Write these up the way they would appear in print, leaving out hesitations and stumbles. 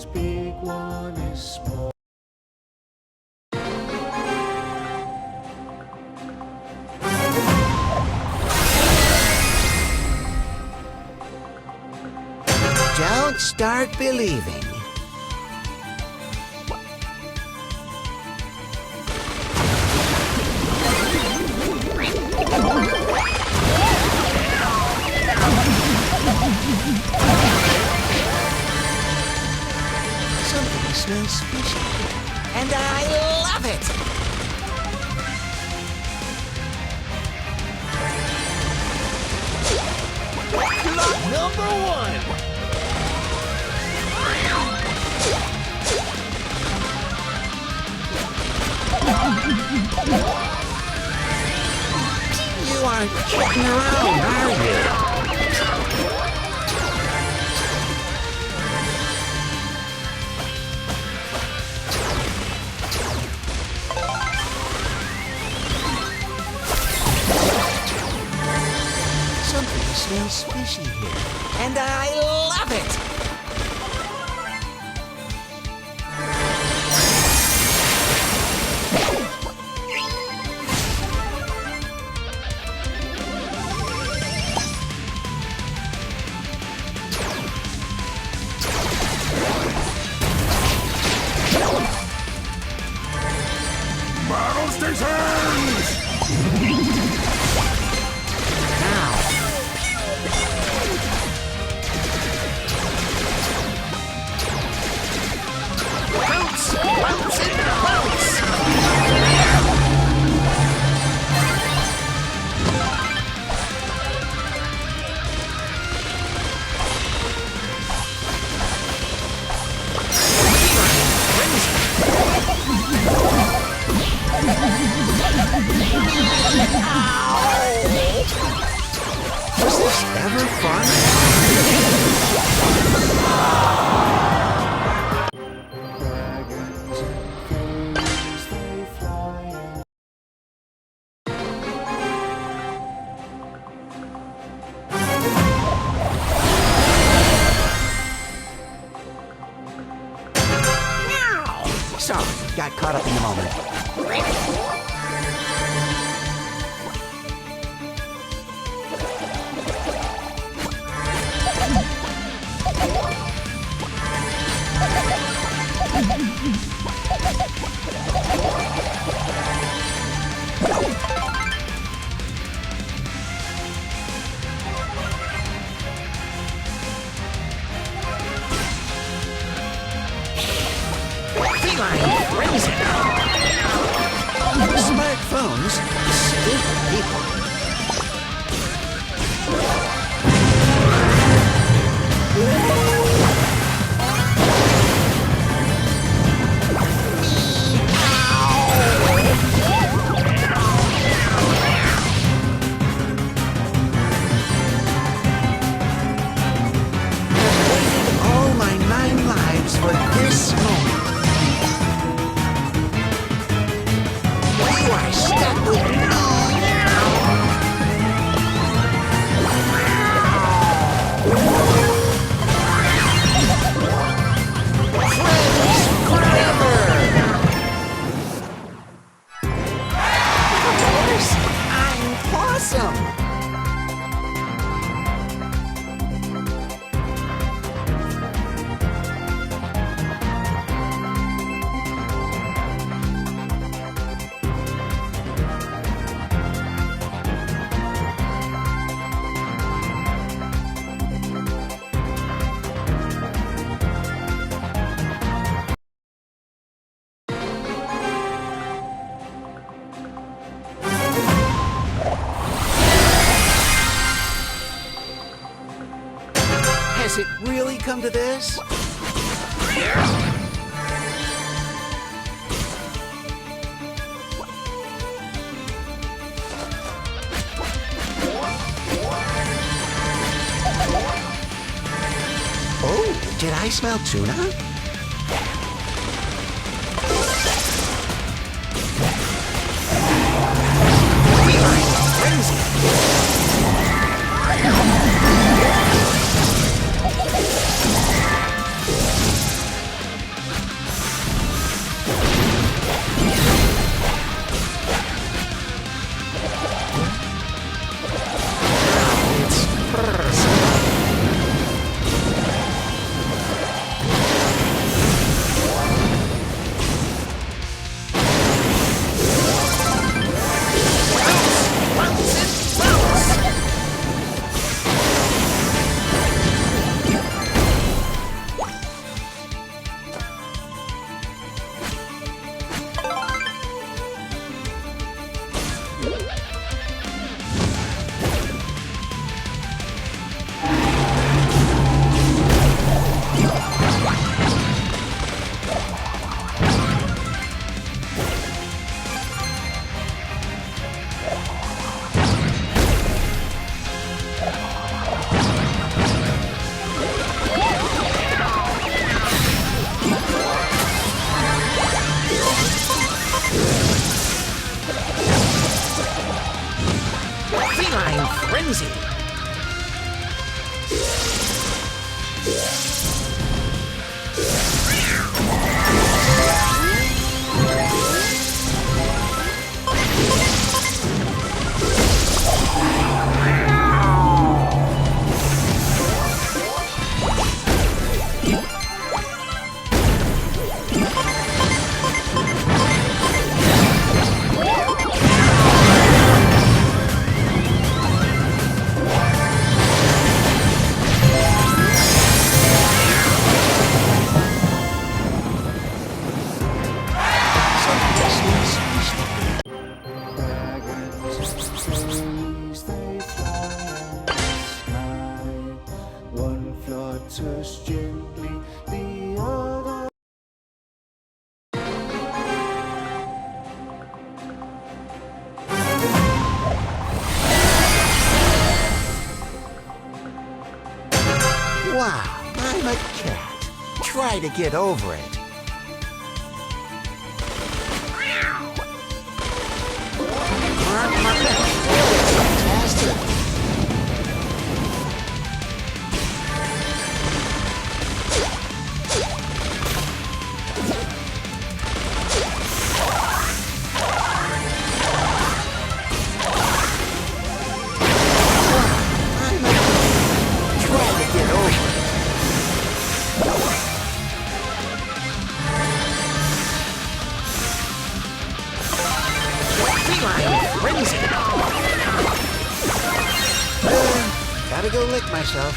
is big, one is small. Don't start believing. Something smells fishy, and I love it! Lot number one! You aren't kidding around, are you? Something smells fishy here, and I love it! Battle stations! Bounce! Bounce and bounce! Was this ever fun? Dragons and things, they fly in. Sorry, got caught up in the moment. Feline frenzy! Smartphones, stupid people. All my 9 lives for this moment. You are stuck with me. Friends forever. Of course, I'm awesome. Has it really come to this? Oh, did I smell tuna? Dragons and fairies, they fly in the sky. One flutters gently, the other. Wow, I'm a cat. Try to get over it. Fantastic. Try to get over it. Feline frenzy. Gotta go lick myself.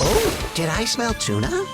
Oh, did I smell tuna?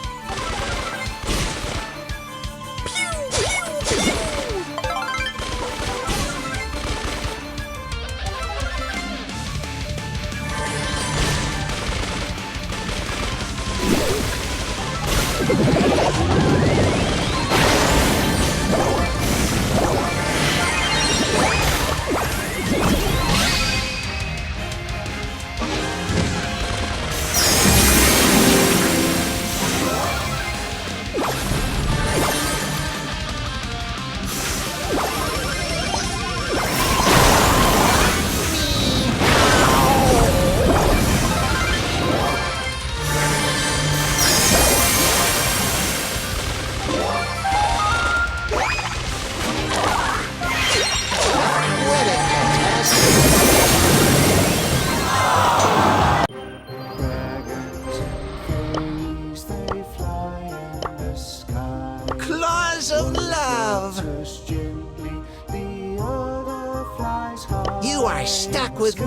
Dragons and fairies, they fly in the sky. Claws of love! Flutters gently, the other flies high. You are stuck with me.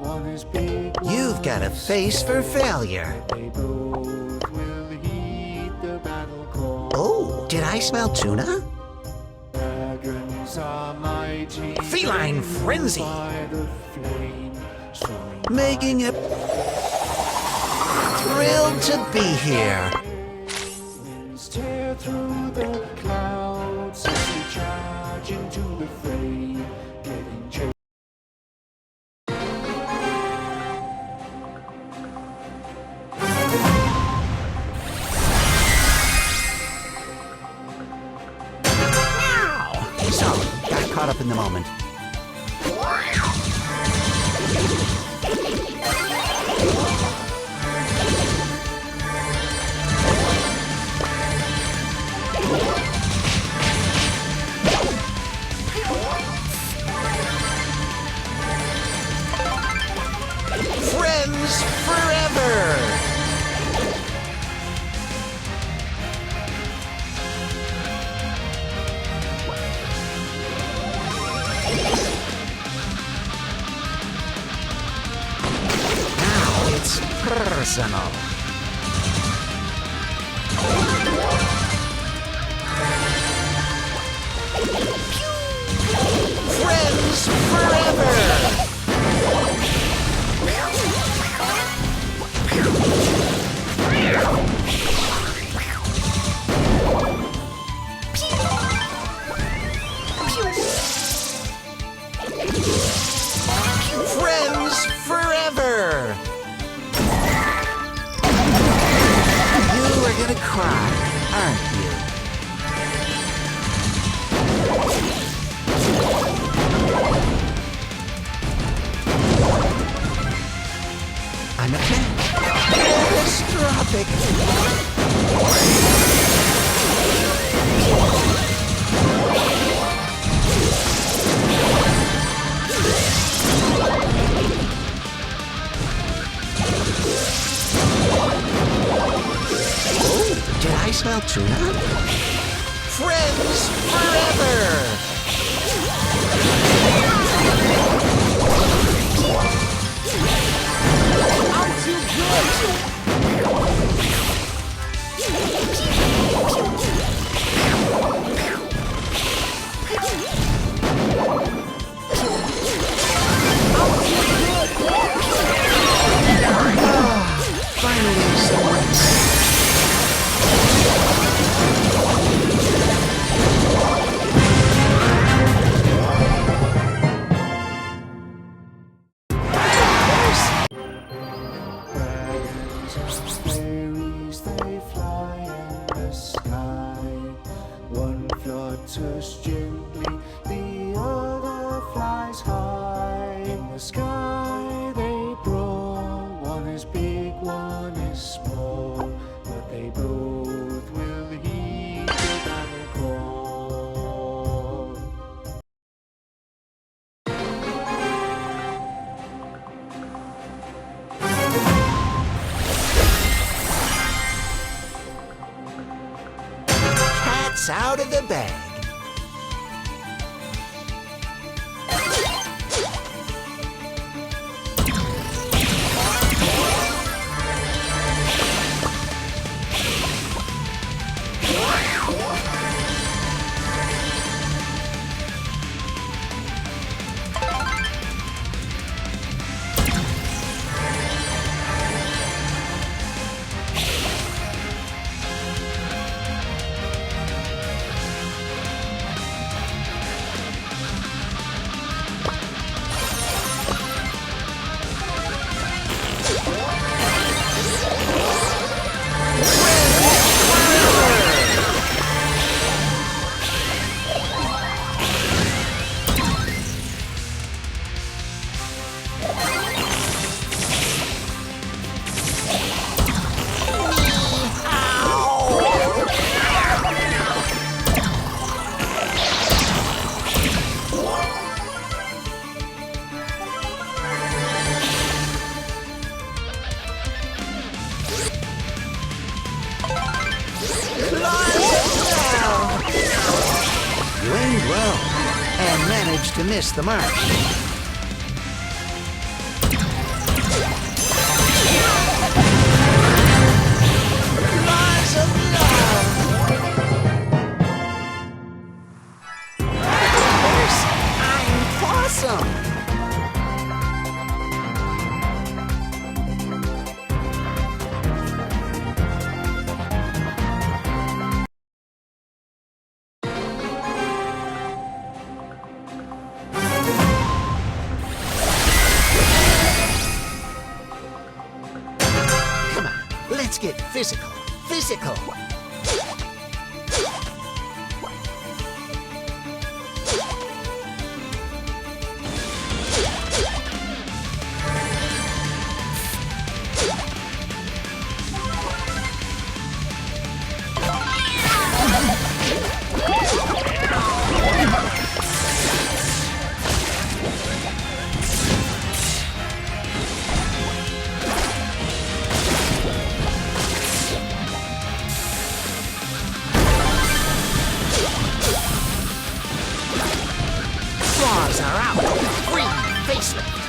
One is big, You've got a face for failure. they both will heed the battle call. Oh, did I smell tuna? Dragons are mighty. Feline frenzy. By the flame, soaring Making it thrilled to be here. winds tear through the clouds as they charge into the fray, getting chased. So, got caught up in the moment. Friends forever! Now it's personal. Friends forever! Friends forever! gonna cry, aren't you? I'm a cat. Catastrophic. Did I smell tuna? Friends forever! I'm too good! Finally, someone. Dragons and fairies, they fly in the sky. One flutters gently, the other flies high. In the sky they brawl, one is big, one is small, but they both will heed the battle call. Cat's out of the bag. You aimed well and managed to miss the mark. Claws of love. Of course, I'm Possum. Come on, let's get physical. Physical. Claws are out. Green facelift.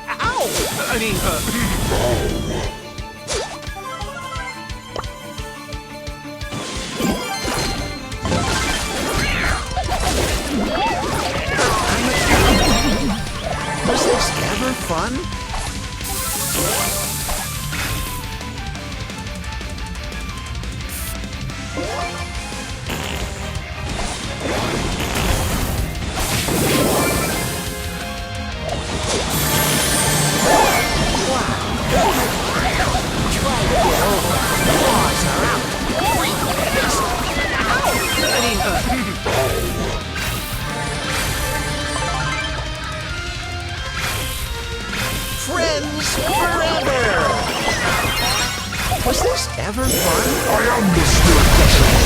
Ow! I mean, Was this ever fun? friends forever! Was this ever fun? I am Mr. Decimal.